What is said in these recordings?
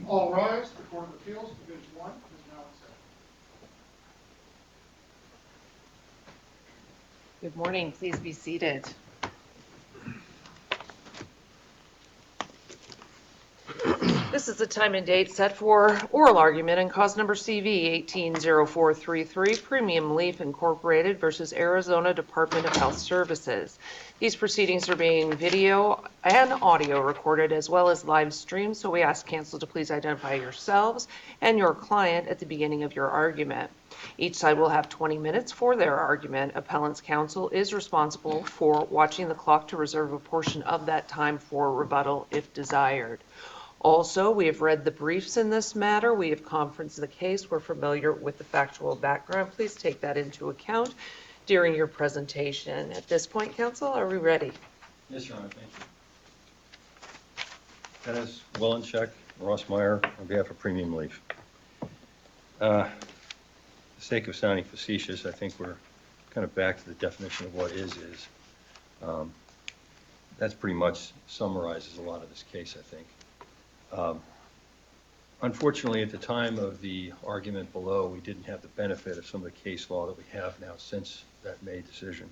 All rise. The Court of Appeals, Division 1 is now in session. Good morning. Please be seated. This is the time and date set for oral argument in cause number CV180433, Premium Leaf Incorporated versus Arizona Department of Health Services. These proceedings are being video and audio recorded as well as live streamed, so we ask counsel to please identify yourselves and your client at the beginning of your argument. Each side will have 20 minutes for their argument. Appellant's counsel is responsible for watching the clock to reserve a portion of that time for rebuttal if desired. Also, we have read the briefs in this matter. We have conferenced the case. We're familiar with the factual background. Please take that into account during your presentation. At this point, counsel, are we ready? Yes, Your Honor, thank you. Dennis Wellencheck, Ross Meyer, on behalf of Premium Leaf. For the sake of sounding facetious, I think we're kind of back to the definition of what is. That's pretty much summarizes a lot of this case, I think. Unfortunately, at the time of the argument below, we didn't have the benefit of some of the case law that we have now since that May decision.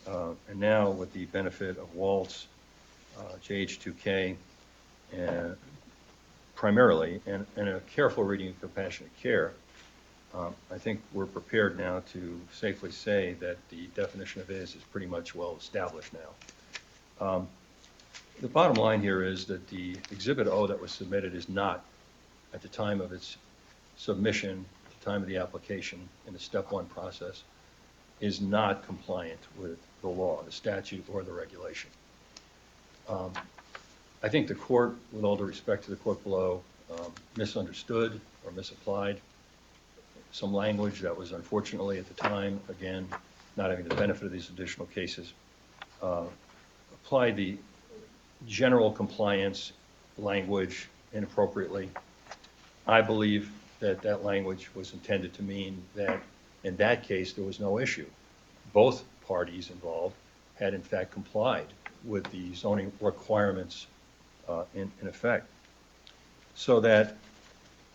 And now, with the benefit of Waltz, JH2K, and primarily, and a careful reading of compassionate care, I think we're prepared now to safely say that the definition of is pretty much well established now. The bottom line here is that the Exhibit O that was submitted is not, at the time of its submission, at the time of the application in the Step 1 process, is not compliant with the law, the statute, or the regulation. I think the court, with all due respect to the court below, misunderstood or misapplied some language that was unfortunately at the time, again, not having the benefit of these additional cases, applied the general compliance language inappropriately. I believe that that language was intended to mean that in that case there was no issue. Both parties involved had in fact complied with the zoning requirements in effect. So that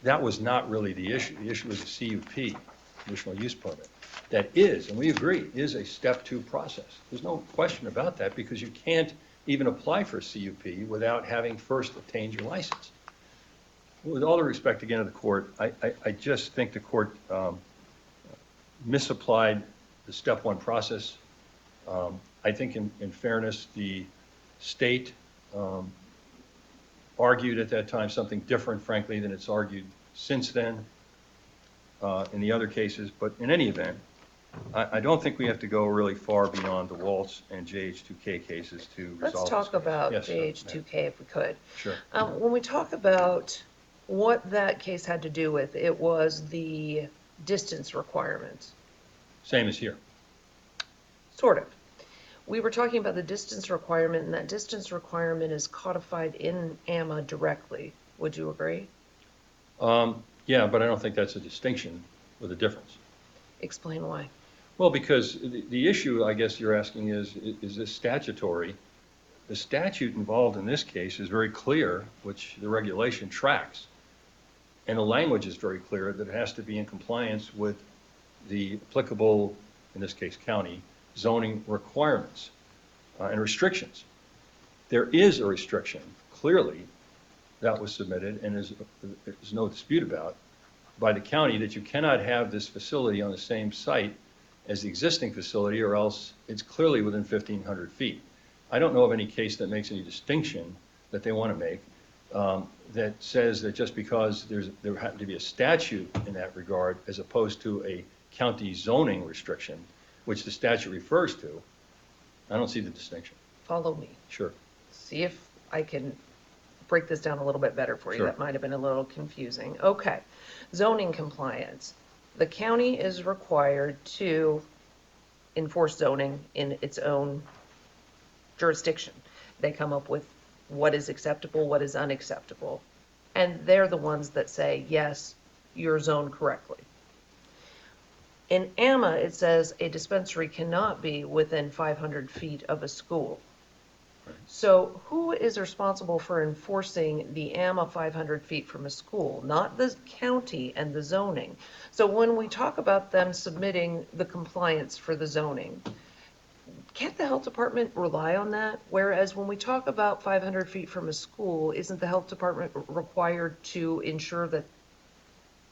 was not really the issue. The issue was a CUP, conditional use permit. That is, and we agree, is a Step 2 process. There's no question about that because you can't even apply for a CUP without having first obtained your license. With all due respect again to the court, I just think the court misapplied the Step 1 process. I think in fairness, the state argued at that time something different, frankly, than it's argued since then in the other cases. But in any event, I don't think we have to go really far beyond the Waltz and JH2K cases to resolve this. Let's talk about yes, JH2K if we could. Sure. When we talk about what that case had to do with, it was the distance requirement. Same as here. Sort of. We were talking about the distance requirement, and that distance requirement is codified in AMA directly. Would you agree? Yeah, but I don't think that's a distinction with a difference. Explain why. Well, because the issue, I guess you're asking is this statutory? The statute involved in this case is very clear, which the regulation tracks. And the language is very clear that it has to be in compliance with the applicable, in this case county, zoning requirements and restrictions. There is a restriction, clearly, that was submitted, and there's no dispute about, by the county that you cannot have this facility on the same site as the existing facility, or else it's clearly within 1,500 feet. I don't know of any case that makes any distinction that they want to make that says that just because there happened to be a statute in that regard, as opposed to a county zoning restriction, which the statute refers to, I don't see the distinction. Follow me. Sure. See if I can break this down a little bit better for you. Sure. That might have been a little confusing. Okay. Zoning compliance. The county is required to enforce zoning in its own jurisdiction. They come up with what is acceptable, what is unacceptable. And they're the ones that say, yes, you're zoned correctly. In AMA, it says a dispensary cannot be within 500 feet of a school. So who is responsible for enforcing the AMA 500 feet from a school? Not the county and the zoning. So when we talk about them submitting the compliance for the zoning, can't the health department rely on that? Whereas when we talk about 500 feet from a school, isn't the health department required to ensure that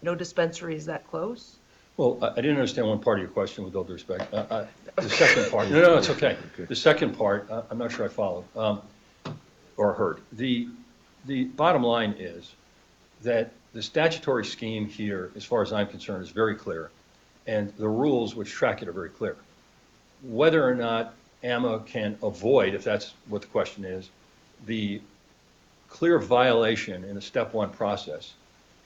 no dispensary is that close? Well, I didn't understand one part of your question, with all due respect. The second part, no, it's okay. The second part, I'm not sure I followed or heard. The bottom line is that the statutory scheme here, as far as I'm concerned, is very clear, and the rules which track it are very clear. Whether or not AMA can avoid, if that's what the question is, the clear violation in the step one process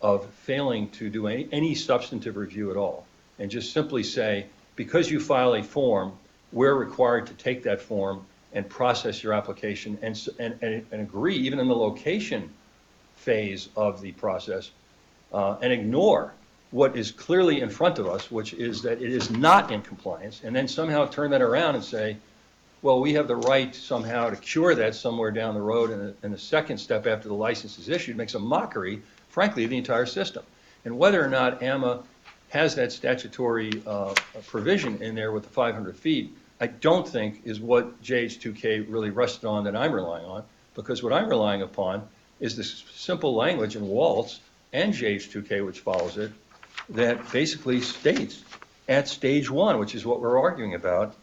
of failing to do any substantive review at all, and just simply say, because you file a form, we're required to take that form and process your application and agree, even in the location phase of the process, and ignore what is clearly in front of us, which is that it is not in compliance, and then somehow turn that around and say, well, we have the right somehow to cure that somewhere down the road, and the second step after the license is issued makes a mockery, frankly, of the entire system. And whether or not AMA has that statutory provision in there with the 500 feet, I don't think is what JH2K really rested on that I'm relying on, because what I'm relying upon is this simple language in Waltz and JH2K, which follows it, that basically states at stage one, which is what we're arguing about,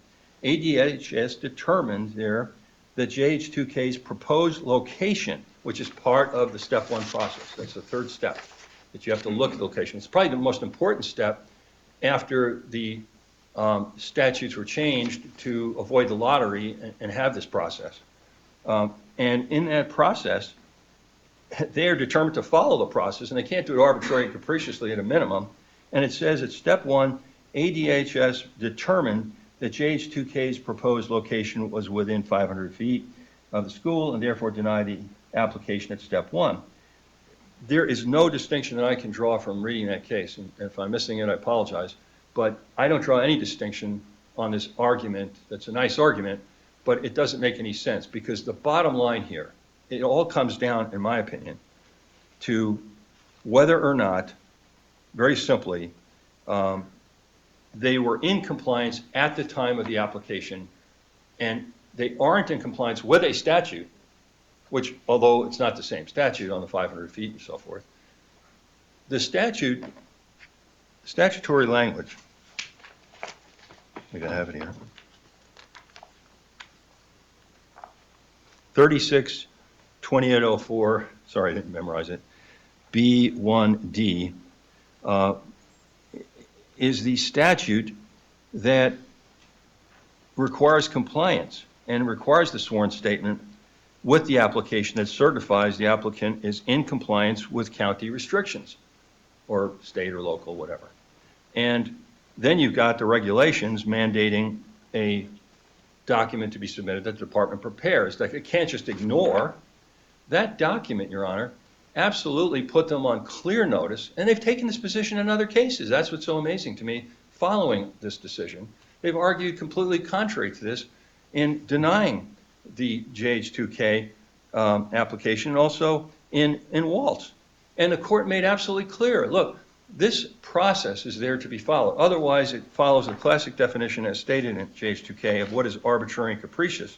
ABHS determined there that JH2K's proposed location, which is part of the step one process, that's the third step, that you have to look at the location. It's probably the most important step after the statutes were changed to avoid the lottery and have this process. And in that process, they are determined to follow the process, and they can't do it arbitrarily and capriciously at a minimum. And it says at step one, ABHS determined that JH2K's proposed location was within 500 feet of the school and therefore deny the application at step one. There is no distinction that I can draw from reading that case, and if I'm missing it, I apologize, but I don't draw any distinction on this argument. That's a nice argument, but it doesn't make any sense, because the bottom line here, it all comes down, in my opinion, to whether or not, very simply, they were in compliance at the time of the application, and they aren't in compliance with a statute, which, although it's not the same statute on the 500 feet and so forth, the statutory language, I think I have it here, 36-2804, sorry, I didn't memorize it, B1D, is the statute that requires compliance and requires the sworn statement with the application that certifies the applicant is in compliance with county restrictions, or state or local, whatever. And then you've got the regulations mandating a document to be submitted that the department prepares. Like, it can't just ignore that document, Your Honor. Absolutely put them on clear notice, and they've taken this position in other cases. That's what's so amazing to me following this decision. They've argued completely contrary to this in denying the JH2K application, and also in Waltz. And the court made absolutely clear, look, this process is there to be followed. Otherwise, it follows the classic definition as stated in JH2K of what is arbitrary and capricious.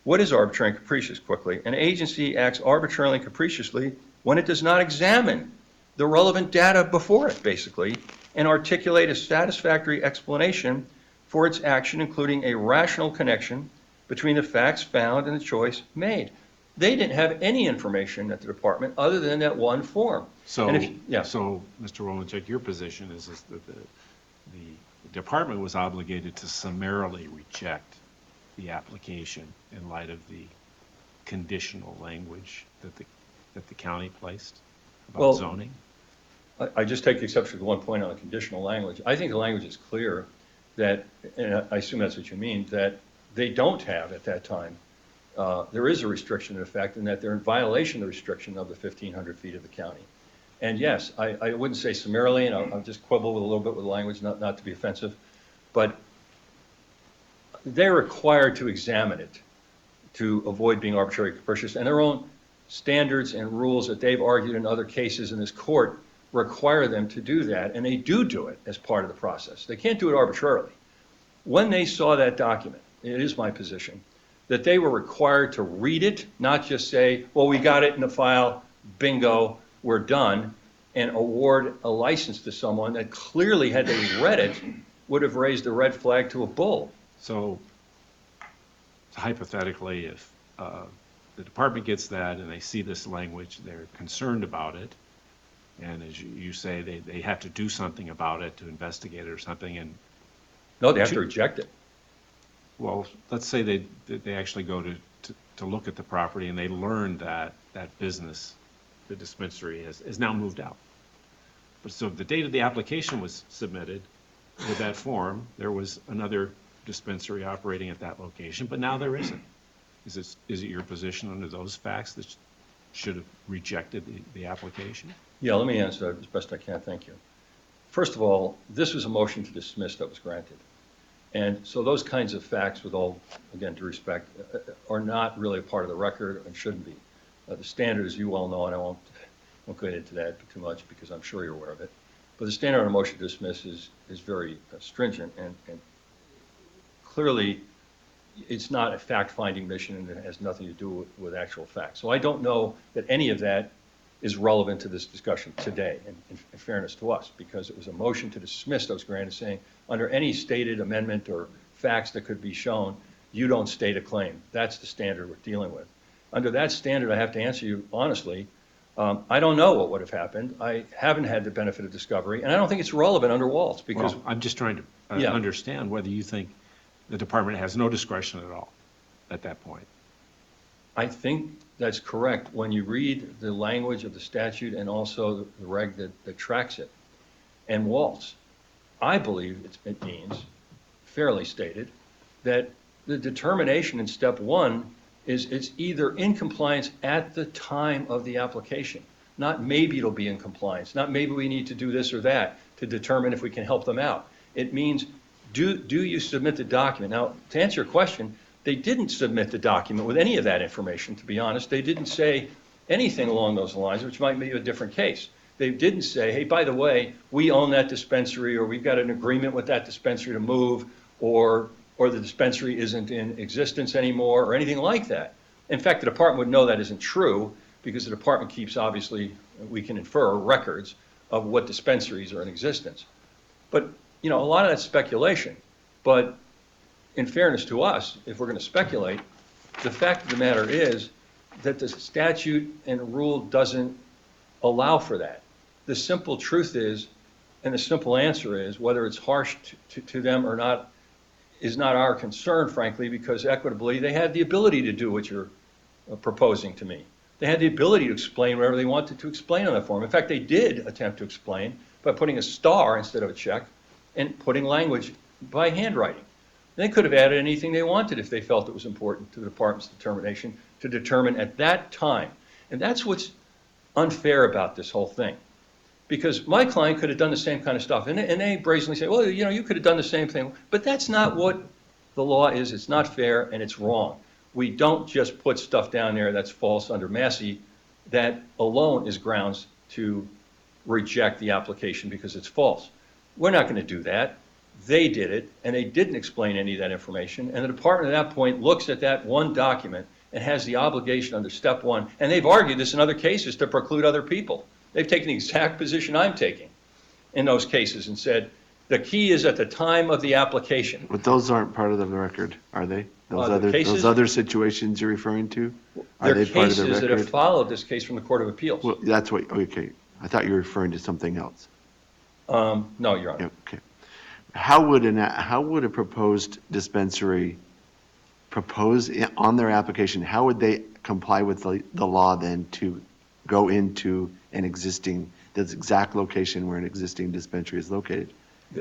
What is arbitrary and capricious, quickly? An agency acts arbitrarily and capriciously when it does not examine the relevant data before it, basically, and articulate a satisfactory explanation for its action, including a rational connection between the facts found and the choice made. They didn't have any information at the department other than that one form. So, Yeah. so Mr. Wolinchuk, your position is that the department was obligated to summarily reject the application in light of the conditional language that the county placed about Well, zoning? I just take exception to one point on the conditional language. I think the language is clear that, and I assume that's what you mean, that they don't have at that time. There is a restriction in effect, and that they're in violation of the restriction of the 1,500 feet of the county. And yes, I wouldn't say summarily, and I'll just quibble with a little bit with the language, not to be offensive, but they're required to examine it to avoid being arbitrary and capricious, and their own standards and rules that they've argued in other cases in this court require them to do that, and they do it as part of the process. They can't do it arbitrarily. When they saw that document, it is my position, that they were required to read it, not just say, well, we got it in the file, bingo, we're done, and award a license to someone that clearly, had they read it, would have raised a red flag to a bull. So hypothetically, if the department gets that and they see this language, they're concerned about it, and as you say, they have to do something about it to investigate it or something, and No, they have to reject it. well, let's say they actually go to look at the property and they learn that that business, the dispensary, is now moved out. But so the date of the application was submitted with that form, there was another dispensary operating at that location, but now there isn't. Is it your position under those facts that should have rejected the application? Yeah, let me answer that as best I can, thank you. First of all, this was a motion to dismiss that was granted. And so those kinds of facts, with all, again, due respect, are not really a part of the record and shouldn't be. The standard, as you well know, and I won't go into that too much because I'm sure you're aware of it, but the standard on a motion to dismiss is very stringent, and clearly it's not a fact-finding mission and it has nothing to do with actual facts. So I don't know that any of that is relevant to this discussion today, in fairness to us, because it was a motion to dismiss that was granted saying, under any stated amendment or facts that could be shown, you don't state a claim. That's the standard we're dealing with. Under that standard, I have to answer you honestly, I don't know what would have happened. I haven't had the benefit of discovery, and I don't think it's relevant under Waltz, because Well, I'm just trying to Yeah. understand whether you think the department has no discretion at all at that point. I think that's correct when you read the language of the statute and also the reg that tracks it. And Waltz, I believe it means, fairly stated, that the determination in step one is it's either in compliance at the time of the application, not maybe it'll be in compliance, not maybe we need to do this or that to determine if we can help them out. It means, do you submit the document? Now, to answer your question, they didn't submit the document with any of that information, to be honest. They didn't say anything along those lines, which might be a different case. They didn't say, hey, by the way, we own that dispensary, or we've got an agreement with that dispensary to move, or the dispensary isn't in existence anymore, or anything like that. In fact, the department would know that isn't true, because the department keeps, obviously, we can infer, records of what dispensaries are in existence. But, a lot of that's speculation. But in fairness to us, if we're going to speculate, the fact of the matter is that the statute and rule doesn't allow for that. The simple truth is, and the simple answer is, whether it's harsh to them or not is not our concern, frankly, because equitably they had the ability to do what you're proposing to me. They had the ability to explain whatever they wanted to explain on that form. In fact, they did attempt to explain by putting a star instead of a check and putting language by handwriting. They could have added anything they wanted if they felt it was important to the department's determination to determine at that time. And that's what's unfair about this whole thing. Because my client could have done the same kind of stuff. And they brazenly say, well, you could have done the same thing. But that's not what the law is. It's not fair and it's wrong. We don't just put stuff down there that's false under Massey. That alone is grounds to reject the application because it's false. We're not going to do that. They did it, and they didn't explain any of that information. And the department at that point looks at that one document and has the obligation under step one. And they've argued this in other cases to preclude other people. They've taken the exact position I'm taking in those cases and said, the key is at the time of the application. But those aren't part of the record, are they? The cases- Those other situations you're referring to? Are They're they part of the cases that have record? followed this case from the Court of Appeals. Well, that's what, okay. I thought you were referring to something else. No, Your Honor. Okay. How would a proposed dispensary propose on their application, how would they comply with the law then to go into the exact location where an existing dispensary is located?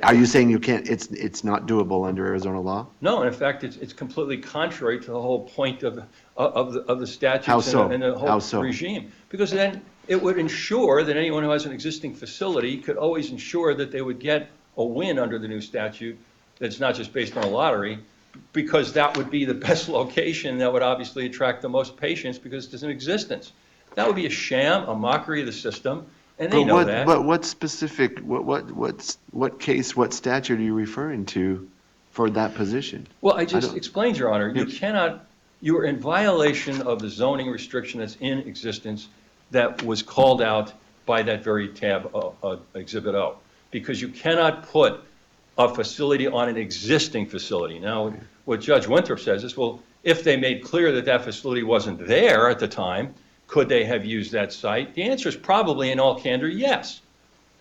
Are you saying you can't, it's not doable under Arizona law? No, in fact, it's completely contrary to the whole point of the statutes How so? and the How whole so? regime. Because then it would ensure that anyone who has an existing facility could always ensure that they would get a win under the new statute that's not just based on a lottery, because that would be the best location that would obviously attract the most patients because it's in existence. That would be a sham, a mockery of the system, and they know that. But what specific, what case, what statute are you referring to for that position? Well, I just don't- explained, Your Honor, you Yes. cannot, you are in violation of the zoning restriction that's in existence that was called out by that very tab, Exhibit O, because you cannot put a facility on an existing facility. Now, what Judge Winthrop says is, well, if they made clear that that facility wasn't there at the time, could they have used that site? The answer is probably, in all candor, yes.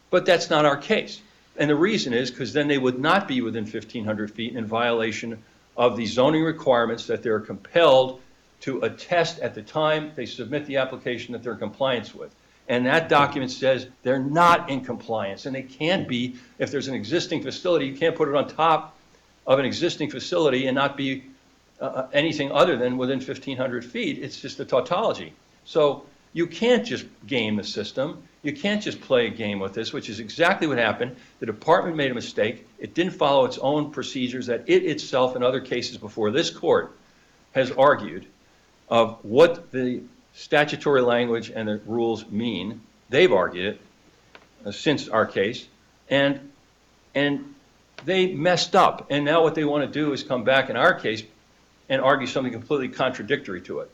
But that's not our case. And the reason is because then they would not be within 1,500 feet in violation of the zoning requirements that they're compelled to attest at the time they submit the application that they're in compliance with. And that document says they're not in compliance, and they can't be. If there's an existing facility, you can't put it on top of an existing facility and not be anything other than within 1,500 feet. It's just a tautology. So you can't just game the system. You can't just play a game with this, which is exactly what happened. The department made a mistake. It didn't follow its own procedures that it itself, in other cases before this court, has argued of what the statutory language and the rules mean. They've argued it since our case, and they messed up. And now what they want to do is come back in our case and argue something completely contradictory to it.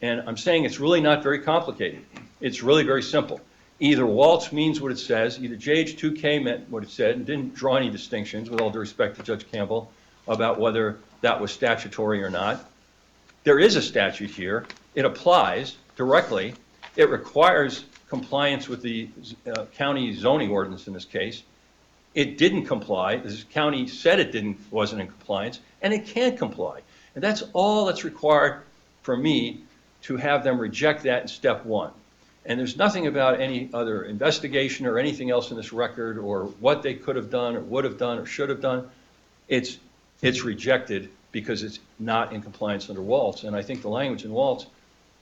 And I'm saying it's really not very complicated. It's really very simple. Either Waltz means what it says, either JH2K meant what it said, and didn't draw any distinctions, with all due respect to Judge Campbell, about whether that was statutory or not. There is a statute here. It applies directly. It requires compliance with the county zoning ordinance in this case. It didn't comply. The county said it wasn't in compliance, and it can't comply. And that's all that's required for me to have them reject that in step one. And there's nothing about any other investigation or anything else in this record or what they could have done or would have done or should have done. It's rejected because it's not in compliance under Waltz. And I think the language in Waltz,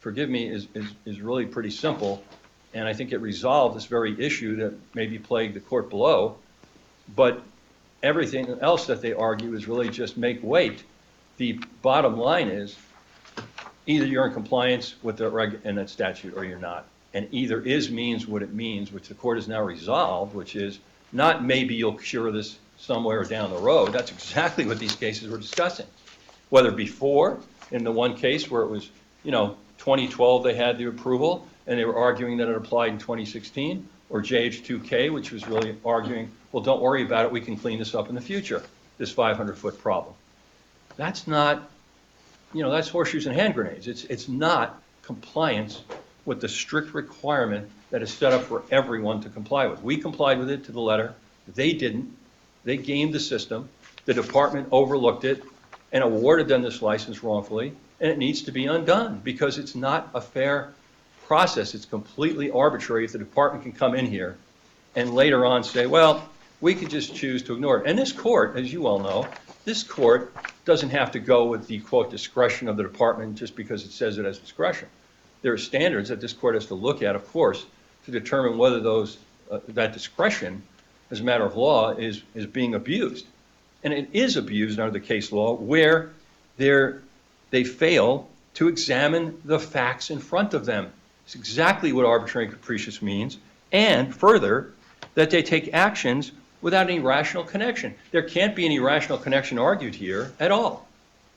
forgive me, is really pretty simple. And I think it resolved this very issue that maybe plagued the court below. But everything else that they argue is really just make weight. The bottom line is either you're in compliance with the reg and that statute or you're not. And either is means what it means, which the court has now resolved, which is not maybe you'll cure this somewhere down the road. That's exactly what these cases were discussing. Whether before, in the one case where it was, 2012 they had the approval and they were arguing that it applied in 2016, or JH2K, which was really arguing, well, don't worry about it, we can clean this up in the future, this 500-foot problem. That's not, that's horseshoes and hand grenades. It's not compliance with the strict requirement that is set up for everyone to comply with. We complied with it to the letter. They didn't. They gamed the system. The department overlooked it and awarded them this license wrongfully, and it needs to be undone because it's not a fair process. It's completely arbitrary if the department can come in here and later on say, well, we could just choose to ignore it. And this court, as you all know, this court doesn't have to go with the, quote, discretion of the department just because it says it has discretion. There are standards that this court has to look at, of course, to determine whether that discretion, as a matter of law, is being abused. And it is abused under the case law where they fail to examine the facts in front of them. It's exactly what arbitrary and capricious means. And further, that they take actions without any rational connection. There can't be any rational connection argued here at all,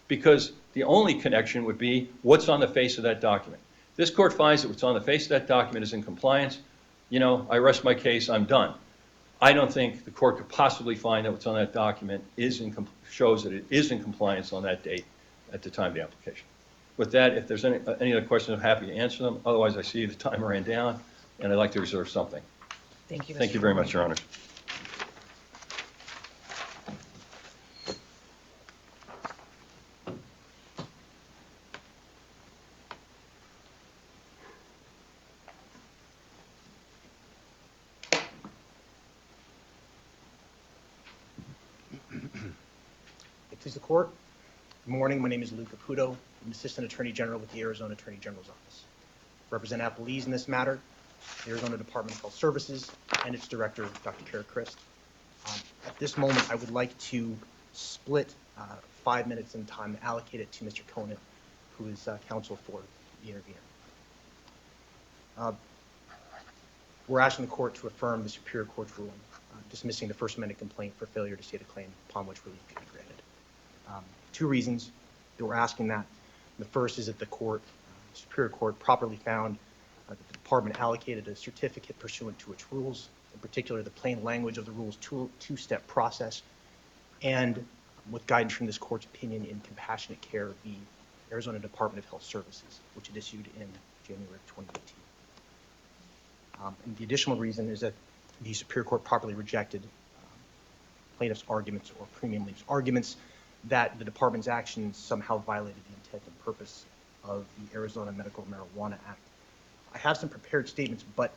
because the only connection would be what's on the face of that document. This court finds that what's on the face of that document is in compliance. I rest my case, I'm done. I don't think the court could possibly find that what's on that document shows that it is in compliance on that date at the time of the application. With that, if there's any other questions, I'm happy to answer them. Otherwise, I see the timer ran down, and I'd like to reserve something. Thank you, Mr. Thank you very much, Your Honor. Please the court. Good morning. My name is Lou Caputo. I'm Assistant Attorney General with the Arizona Attorney General's Office. I represent appellees in this matter, the Arizona Department of Health Services, and its director, Dr. Kara Christ. At this moment, I would like to split 5 minutes in time allocated to Mr. Conant, who is counsel for the intervener. We're asking the court to affirm the Superior Court's ruling dismissing the First Amendment complaint for failure to state a claim upon which relief could be granted. Two reasons that we're asking that. The first is that the Superior Court properly found that the department allocated a certificate pursuant to its rules, in particular the plain language of the rules two-step process, and with guidance from this court's opinion in Compassionate Care v. Arizona Department of Health Services, which it issued in January of 2018. And the additional reason is that the Superior Court properly rejected plaintiff's arguments or premium leaves arguments that the department's actions somehow violated the intent and purpose of the Arizona Medical Marijuana Act. I have some prepared statements, but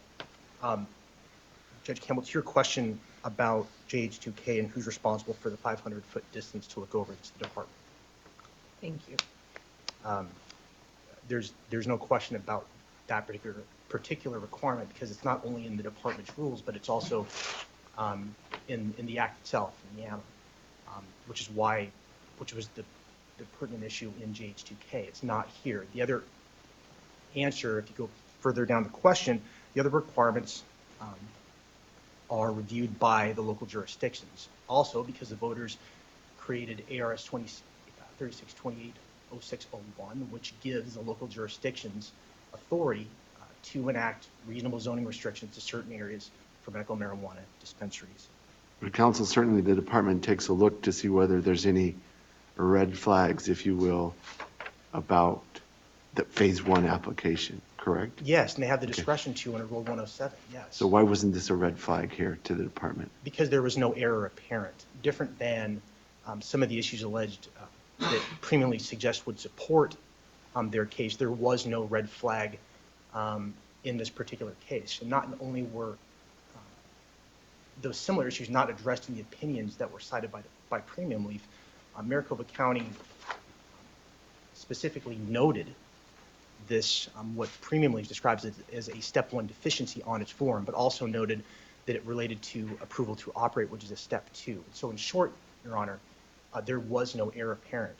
Judge Campbell, to your question about JH2K and who's responsible for the 500-foot distance to look over, it's the department. Thank you. There's no question about that particular requirement because it's not only in the department's rules, but it's also in the act itself, in the AMA, which was the pertinent issue in JH2K. It's not here. The other answer, if you go further down the question, the other requirements are reviewed by the local jurisdictions. Also, because the voters created ARS 3628-0601, which gives the local jurisdictions authority to enact reasonable zoning restrictions to certain areas for medical marijuana dispensaries. But counsel, certainly the department takes a look to see whether there's any red flags, if you will, about the phase one application, correct? Yes, and they have the discretion to under Rule 107, yes. So why wasn't this a red flag here to the department? Because there was no error apparent, different than some of the issues alleged that premium lease suggests would support their case. There was no red flag in this particular case. And not only were those similar issues not addressed in the opinions that were cited by premium leaf, Maricopa County specifically noted this, what premium leaf describes as a step one deficiency on its form, but also noted that it related to approval to operate, which is a step two. So in short, Your Honor, there was no error apparent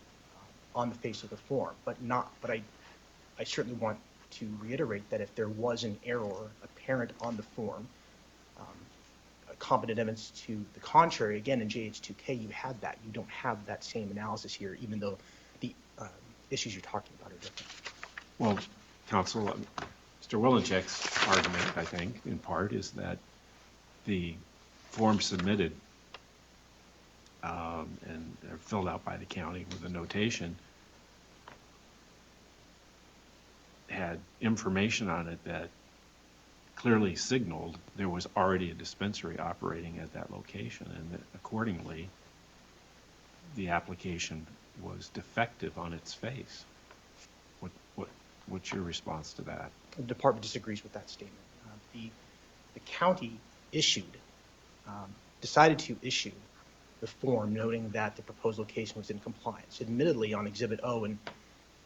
on the face of the form, but I certainly want to reiterate that if there was an error apparent on the form, competent evidence to the contrary, again, in JH2K, you had that. You don't have that same analysis here, even though the issues you're talking about are different. Well, counsel, Mr. Wilenchek's argument, I think, in part, is that the form submitted and filled out by the county with a notation had information on it that clearly signaled there was already a dispensary operating at that location, and that accordingly, the application was defective on its face. What's your response to that? The department disagrees with that statement. The county decided to issue the form noting that the proposed location was in compliance. Admittedly, on Exhibit O in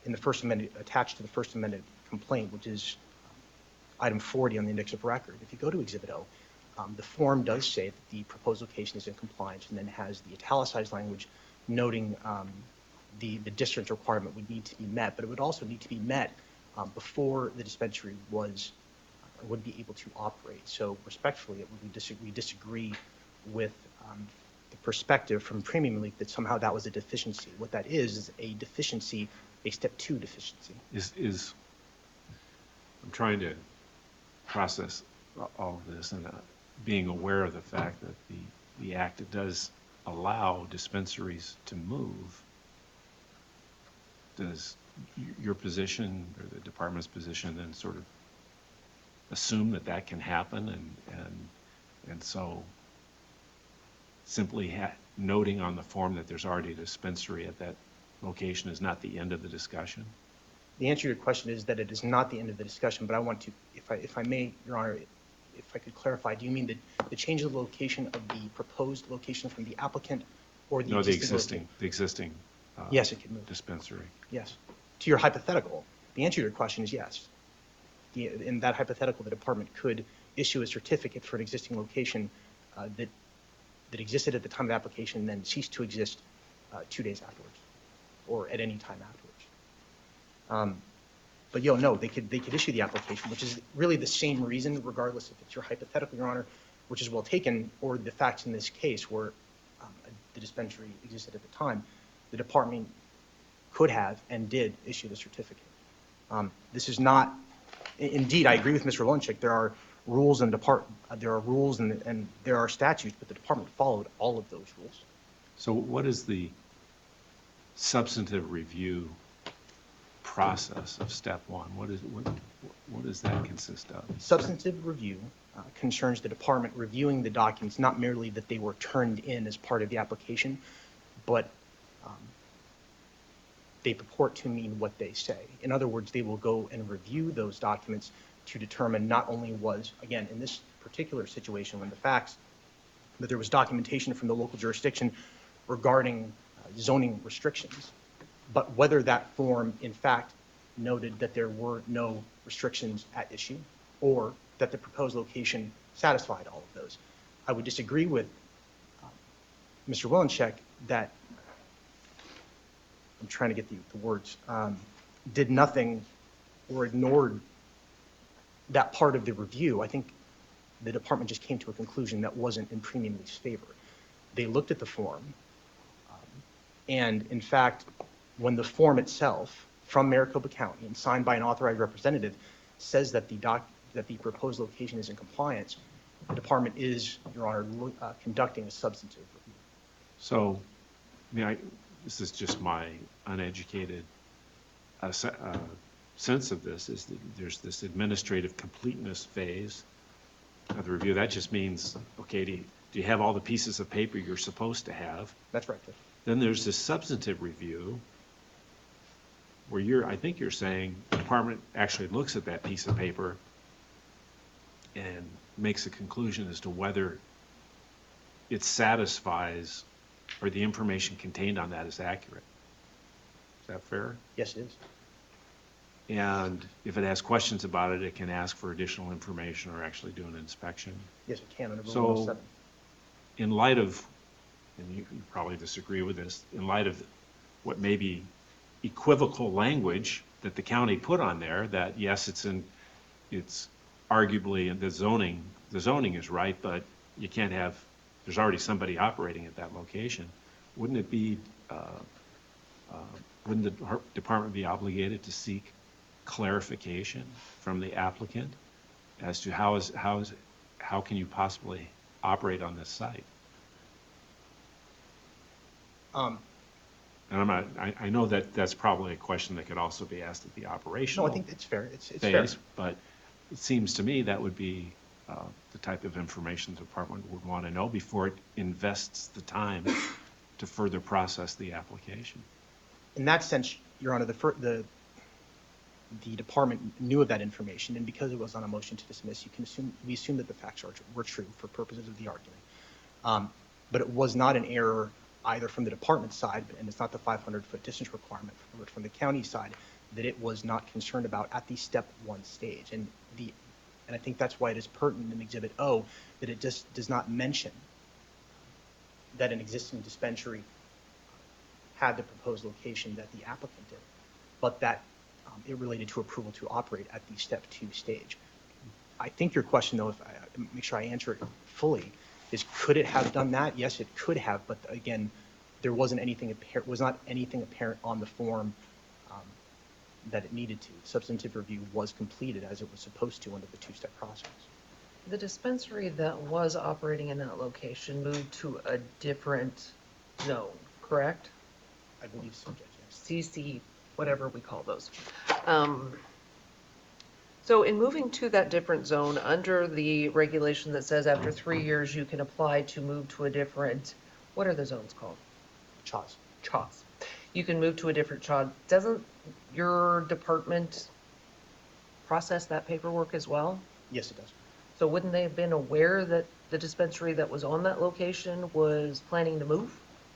the First Amendment, attached to the First Amendment complaint, which is item 40 on the index of record, if you go to Exhibit O, the form does say that the proposed location is in compliance and then has the italicized language noting the distance requirement would need to be met, but it would also need to be met before the dispensary would be able to operate. So respectfully, we disagree with the perspective from Premium Leaf that somehow that was a deficiency. What that is a deficiency, a step two deficiency. I'm trying to process all of this and being aware of the fact that the act does allow dispensaries to move. Does your position or the department's position then sort of assume that that can happen, and so simply noting on the form that there's already a dispensary at that location is not the end of the discussion? The answer to your question is that it is not the end of the discussion, but I want to, if I may, Your Honor, if I could clarify, do you mean the change of the location of the proposed location from the applicant or the existing? The existing yes, it could move. Dispensary. Yes. To your hypothetical, the answer to your question is yes. In that hypothetical, the department could issue a certificate for an existing location that existed at the time of application and then ceased to exist 2 days afterwards. or at any time afterwards. But no, they could issue the application, which is really the same reason, regardless if it's your hypothetical, Your Honor, which is well taken, or the facts in this case where the dispensary existed at the time. The department could have and did issue the certificate. This is not, indeed, I agree with Mr. Lunchik. There are rules and there are statutes, but the department followed all of those rules. So what is the substantive review process of step one? What does that consist of? Substantive review concerns the department reviewing the documents, not merely that they were turned in as part of the application, but they purport to mean what they say. In other words, they will go and review those documents to determine not only was, again, in this particular situation, when the facts, that there was documentation from the local jurisdiction regarding zoning restrictions, but whether that form, in fact, noted that there were no restrictions at issue, or that the proposed location satisfied all of those. I would disagree with Mr. Willencheck that, I'm trying to get the words, did nothing or ignored that part of the review. I think the department just came to a conclusion that wasn't in Premium Leaf's favor. They looked at the form, and in fact, when the form itself from Maricopa County and signed by an authorized representative says that the proposed location is in compliance, the department is, Your Honor, conducting a substantive review. So, this is just my uneducated sense of this, is that there's this administrative completeness phase of the review. That just means, okay, do you have all the pieces of paper you're supposed to have? That's right, Judge. Then there's this substantive review where I think you're saying the department actually looks at that piece of paper and makes a conclusion as to whether it satisfies or the information contained on that is accurate. Is that fair? Yes, it is. And if it has questions about it, it can ask for additional information or actually do an inspection. Yes, it can under Rule So, 107. in light of, and you probably disagree with this, in light of what may be equivocal language that the county put on there, that yes, it's arguably in the zoning is right, but you can't have, there's already somebody operating at that location. Wouldn't it be, wouldn't the department be obligated to seek clarification from the applicant as to how can you possibly operate on this site? And I know that that's probably a question that could also be asked at the operational No, I think it's fair. It's fair. phase, but it seems to me that would be the type of information the department would want to know before it invests the time to further process the application. In that sense, Your Honor, the department knew of that information, and because it was on a motion to dismiss, we assume that the facts were true for purposes of the argument. But it was not an error either from the department side, and it's not the 500-foot distance requirement, but from the county side, that it was not concerned about at the step one stage. And I think that's why it is pertinent in Exhibit O that it just does not mention that an existing dispensary had the proposed location that the applicant did, but that it related to approval to operate at the step two stage. I think your question, though, if I make sure I answer it fully, is could it have done that? Yes, it could have, but again, there wasn't anything apparent, was not anything apparent on the form that it needed to. Substantive review was completed as it was supposed to under the two-step process. The dispensary that was operating in that location moved to a different zone, correct? I believe so, Judge, yes. CC, whatever we call those. So in moving to that different zone, under the regulation that says after 3 years you can apply to move to a different, what are the zones called? CHAWS. CHAWS. You can move to a different CHAWS. Doesn't your department process that paperwork as well? Yes, it does. So wouldn't they have been aware that the dispensary that was on that location was planning to move?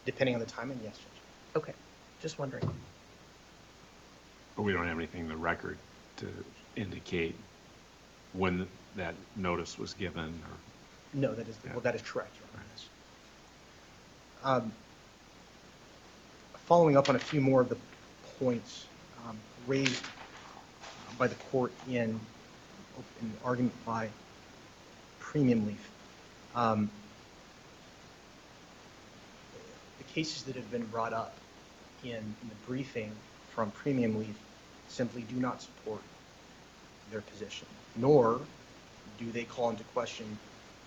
Depending on the timing, yes, Judge. Okay, just wondering. But we don't have anything in the record to indicate when that notice was given or. No, that is, Yeah. well, that is correct, Your Honor. following up on a few more of the points raised by the court in an argument by Premium Leaf. The cases that have been brought up in the briefing from Premium Leaf simply do not support their position, nor do they call into question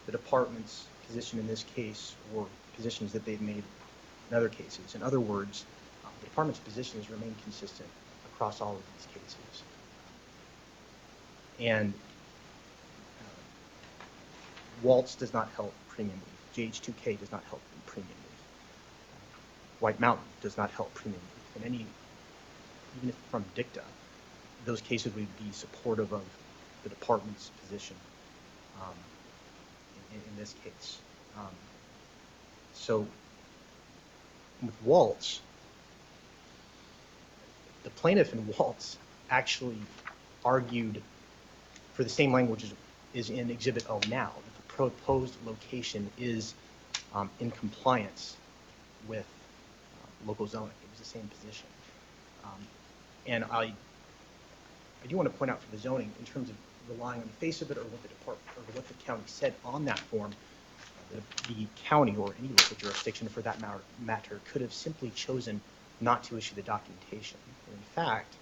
the department's position in this case or positions that they've made in other cases. In other words, the department's position has remained consistent across all of these cases. And Waltz does not help Premium Leaf. JH2K does not help Premium Leaf. White Mountain does not help Premium Leaf. And even if from dicta, those cases would be supportive of the department's position in this case. So with Waltz, the plaintiff in Waltz actually argued for the same language as is in Exhibit O now, that the proposed location is in compliance with local zoning. It was the same position. And I do want to point out for the zoning, in terms of relying on the face of it or what the department or what the county said on that form, the county or any local jurisdiction for that matter could have simply chosen not to issue the documentation. And in fact,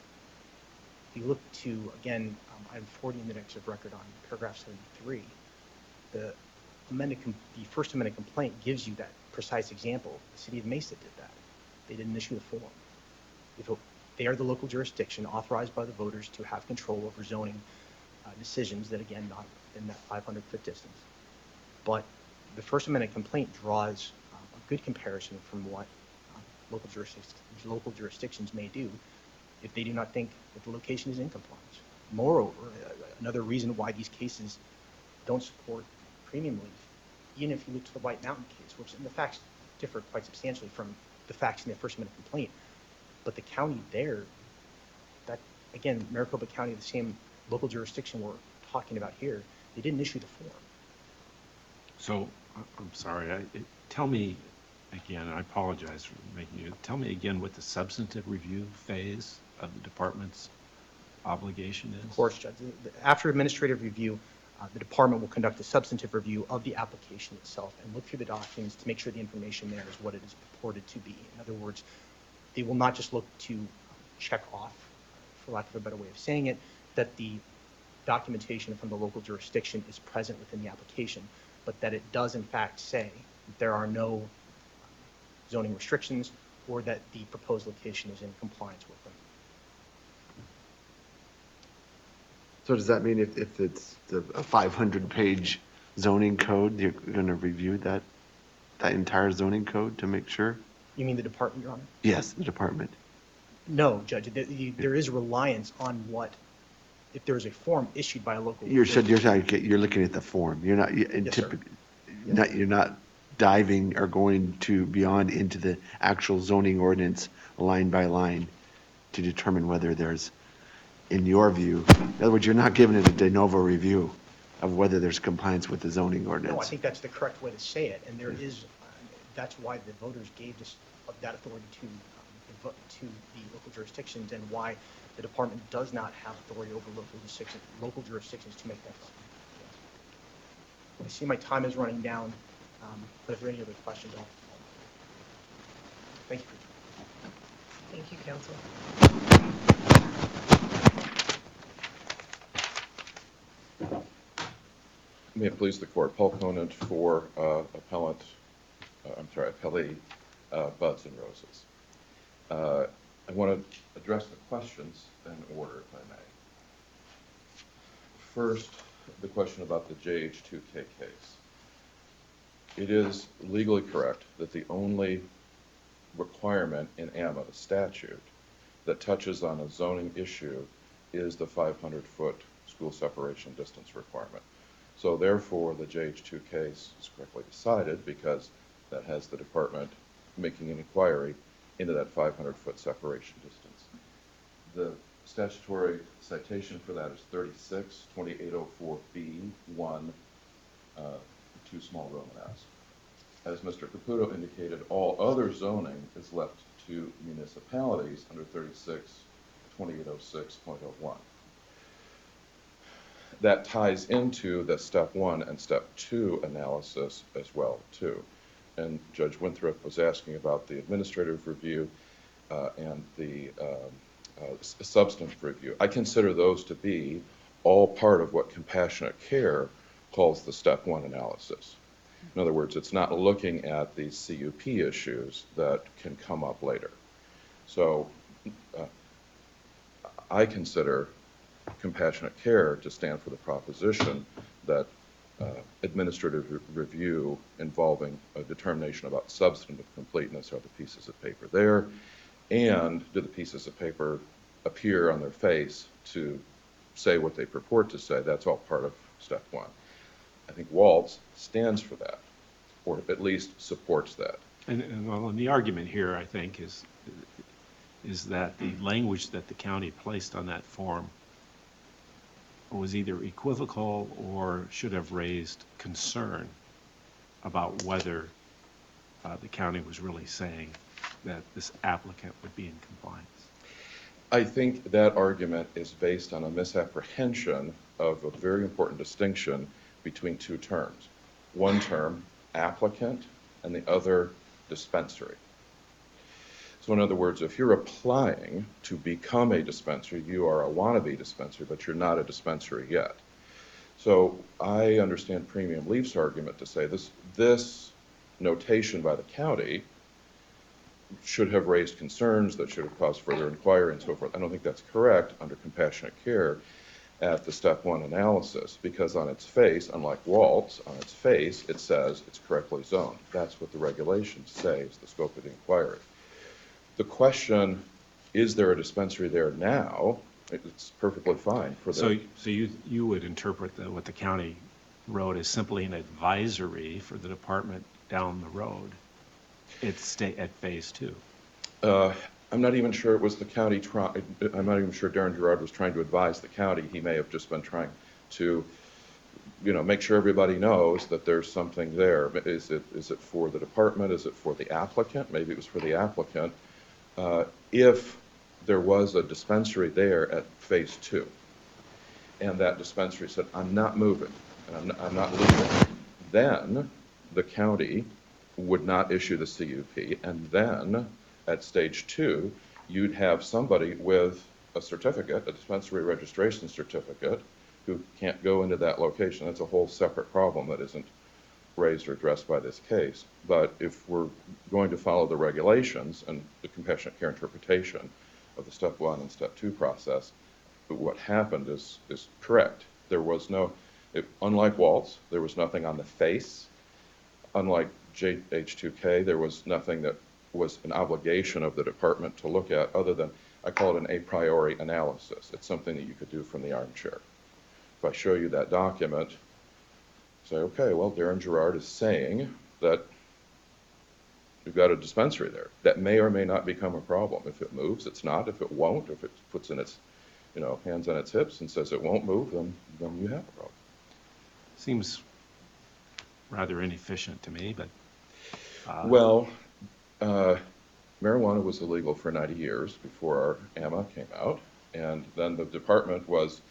if you look to, again, item 40 in the excerpt record on paragraph 73, the first amended complaint gives you that precise example. The city of Mesa did that. They didn't issue the form. They are the local jurisdiction authorized by the voters to have control over zoning decisions that, again, not in that 500-foot distance. But the First Amendment complaint draws a good comparison from what local jurisdictions may do if they do not think that the location is in compliance. Moreover, another reason why these cases don't support Premium Leaf, even if you look to the White Mountain case, which the facts differ quite substantially from the facts in the First Amendment complaint, but the county there, that, again, Maricopa County, the same local jurisdiction we're talking about here, they didn't issue the form. So, I'm sorry, tell me again, I apologize for making you, tell me again what the substantive review phase of the department's obligation is. Of course, Judge. After administrative review, the department will conduct a substantive review of the application itself and look through the documents to make sure the information there is what it is purported to be. In other words, they will not just look to check off, for lack of a better way of saying it, that the documentation from the local jurisdiction is present within the application, but that it does in fact say that there are no zoning restrictions or that the proposed location is in compliance with them. So does that mean if it's a 500-page zoning code, you're going to review that entire zoning code to make sure? You mean the department, Your Honor? Yes, the department. No, Judge. There is reliance on what, if there is a form issued by a local. You're looking at the form. You're not. Yes, sir. You're not diving or going to beyond into the actual zoning ordinance line by line to determine whether there's, in your view, in other words, you're not giving it a de novo review of whether there's compliance with the zoning ordinance. No, I think that's the correct way to say it, and there is. That's why the voters gave that authority to the local jurisdictions, and why the department does not have authority over local jurisdictions to make that decision. I see my time is running down, but if there are any other questions, I'll. Thank you. Thank you, counsel. May it please the court, Paul Conant for appellee Buds and Roses. I want to address the questions in order, if I may. First, the question about the JH2K case. It is legally correct that the only requirement in AMA, the statute, that touches on a zoning issue is the 500-foot school separation distance requirement. So therefore, the JH2 case is correctly decided because that has the department making an inquiry into that 500-foot separation distance. The statutory citation for that is 36-2804B1, 2 small Roman s. As Mr. Caputo indicated, all other zoning is left to municipalities under 36-2806.01. That ties into the step 1 and step 2 analysis as well, too. And Judge Winthrop was asking about the administrative review and the substantive review. I consider those to be all part of what compassionate care calls the step 1 analysis. In other words, it's not looking at the CUP issues that can come up later. So I consider compassionate care to stand for the proposition that administrative review involving a determination about substantive completeness, are the pieces of paper there, and do the pieces of paper appear on their face to say what they purport to say. That's all part of step 1. I think Waltz stands for that, or at least supports that. And the argument here, I think, is that the language that the county placed on that form was either equivocal or should have raised concern about whether the county was really saying that this applicant would be in compliance. I think that argument is based on a misapprehension of a very important distinction between two terms. One term, applicant, and the other, dispensary. So in other words, if you're applying to become a dispensary, you are a wannabe dispensary, but you're not a dispensary yet. So I understand Premium Leaf's argument to say this notation by the county should have raised concerns that should have caused further inquiry and so forth. I don't think that's correct under compassionate care at the step 1 analysis, because on its face, unlike Waltz, on its face, it says it's correctly zoned. That's what the regulations say is the scope of the inquiry. The question, is there a dispensary there now? It's perfectly fine for the... So you would interpret what the county wrote as simply an advisory for the department down the road at phase 2? I'm not even sure it was the county I'm not even sure Darren Gerard was trying to advise the county. He may have just been trying to, make sure everybody knows that there's something there. Is it for the department? Is it for the applicant? Maybe it was for the applicant. If there was a dispensary there at phase 2, and that dispensary said, I'm not moving, and I'm not leaving, then the county would not issue the CUP, and then at stage 2, you'd have somebody with a certificate, a dispensary registration certificate, who can't go into that location. That's a whole separate problem that isn't raised or addressed by this case. But if we're going to follow the regulations and the compassionate care interpretation of the step 1 and step 2 process, what happened is correct. There was unlike Waltz, there was nothing on the face. Unlike JH2K, there was nothing that was an obligation of the department to look at other than, I call it an a priori analysis. It's something that you could do from the armchair. If I show you that document, say, okay, well, Darren Gerard is saying that we've got a dispensary there. That may or may not become a problem. If it moves, it's not. If it won't, if it puts in its hands on its hips and says it won't move, then you have a problem. Seems rather inefficient to me, but... Well, marijuana was illegal for 90 years before our AMA came out, and then the department was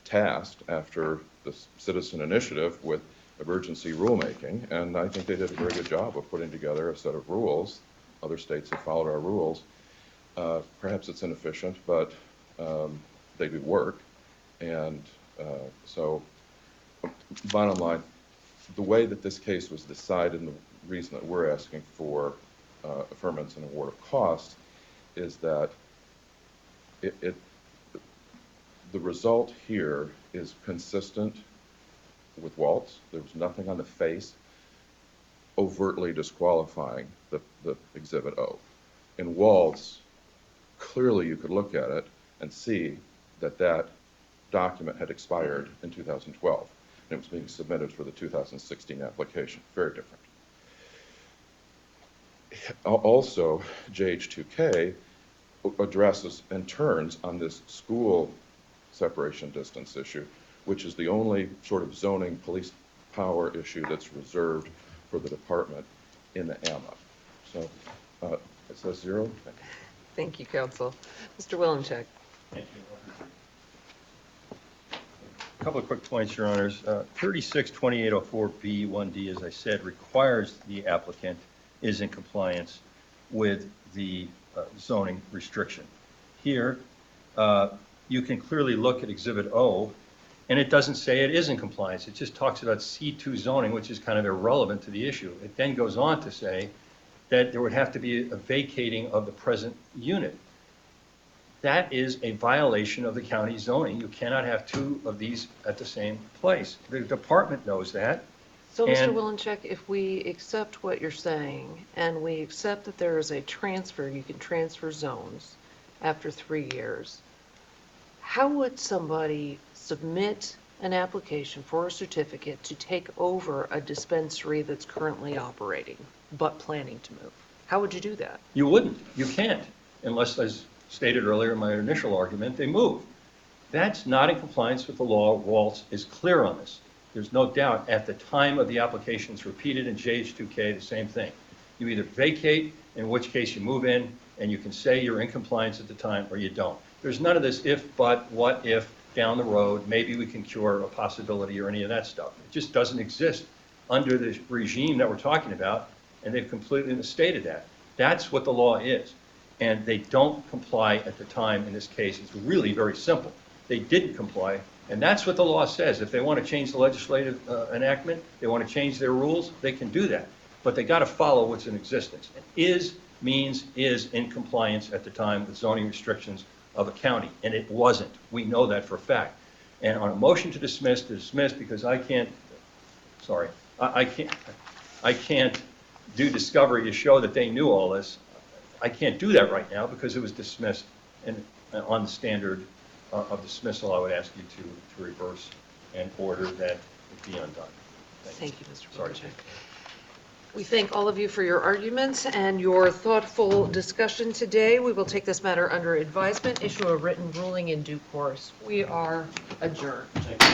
tasked after the citizen initiative with emergency rulemaking, and I think they did a very good job of putting together a set of rules. Other states have followed our rules. Perhaps it's inefficient, but they do work, and so bottom line, the way that this case was decided and the reason that we're asking for affirmance and award of costs is that the result here is consistent with Waltz. There was nothing on the face overtly disqualifying the Exhibit O. In Waltz, clearly you could look at it and see that that document had expired in 2012, and it was being submitted for the 2016 application. Very different. Also, JH2K addresses and turns on this school separation distance issue, which is the only sort of zoning police power issue that's reserved for the department in the AMA. So It says 0. Thank you, counsel. Mr. Willencheck. Thank you. A couple of quick points, Your Honors. 362804B1D, as I said, requires the applicant is in compliance with the zoning restriction. Here, you can clearly look at Exhibit O, and it doesn't say it is in compliance. It just talks about C2 zoning, which is kind of irrelevant to the issue. It then goes on to say that there would have to be a vacating of the present unit. That is a violation of the county zoning. You cannot have two of these at the same place. The department knows that. So, Mr. And- Willencheck, if we accept what you're saying, and we accept that there is a transfer, you can transfer zones after 3 years, how would somebody submit an application for a certificate to take over a dispensary that's currently operating, but planning to move? How would you do that? You wouldn't. You can't, unless, as stated earlier in my initial argument, they move. That's not in compliance with the law. Waltz is clear on this. There's no doubt at the time of the application, it's repeated in JH2K, the same thing. You either vacate, in which case you move in, and you can say you're in compliance at the time, or you don't. There's none of this if, but, what if, down the road, maybe we can cure a possibility or any of that stuff. It just doesn't exist under the regime that we're talking about, and they've completely misstated that. That's what the law is. And they don't comply at the time in this case. It's really very simple. They didn't comply, and that's what the law says. If they want to change the legislative enactment, they want to change their rules, they can do that. But they got to follow what's in existence. And is means is in compliance at the time with zoning restrictions of a county, and it wasn't. We know that for a fact. And on a motion to dismiss because I can't do discovery to show that they knew all this. I can't do that right now because it was dismissed, and on the standard of dismissal, I would ask you to reverse and order that it be undone. Thank you, Mr. Sorry. Willencheck. We thank all of you for your arguments and your thoughtful discussion today. We will take this matter under advisement, issue a written ruling in due course. We are adjourned. Thank you.